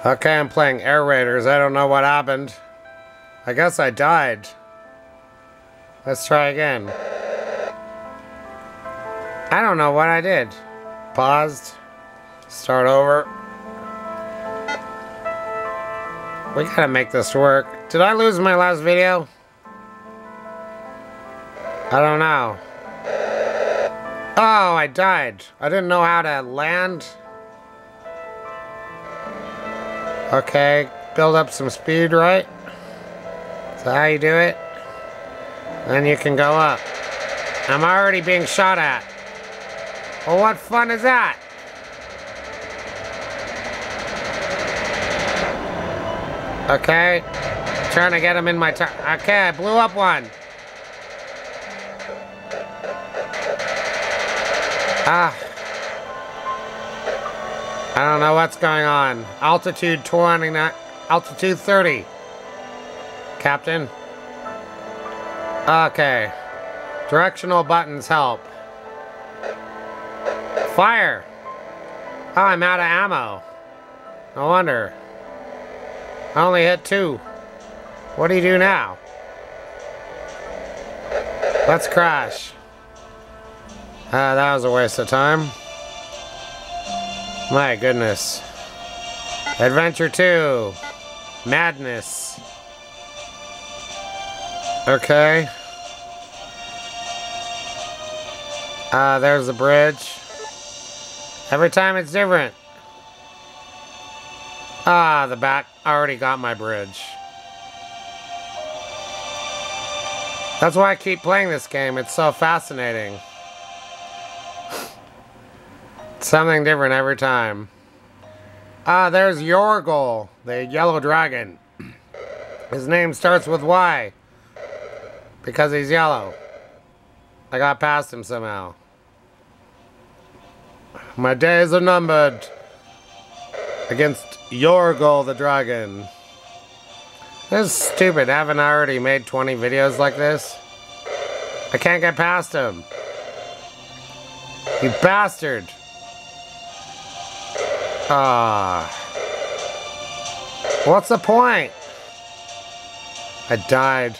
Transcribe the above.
Okay, I'm playing Air Raiders. I don't know what happened. I guess I died. Let's try again. I don't know what I did. Paused. Start over. We gotta make this work. Did I lose my last video? I don't know. Oh, I died. I didn't know how to land. Okay, build up some speed, right? Is that how you do it? Then you can go up. I'm already being shot at. Well, what fun is that? Okay, trying to get him in my turn. Okay, I blew up one. I don't know what's going on. Altitude 29, altitude 30. Captain. Okay. Directional buttons help. Fire. Oh, I'm out of ammo. No wonder. I only hit 2. What do you do now? Let's crash. That was a waste of time. My goodness. Adventure 2. Madness. Okay. There's the bridge. Every time it's different. The back already got my bridge. That's why I keep playing this game. It's so fascinating. Something different every time. There's Yorgol, the yellow dragon. His name starts with Y. Because he's yellow. I got past him somehow. My days are numbered. Against Yorgol the dragon. This is stupid. Haven't I already made 20 videos like this? I can't get past him. You bastard. What's the point? I died.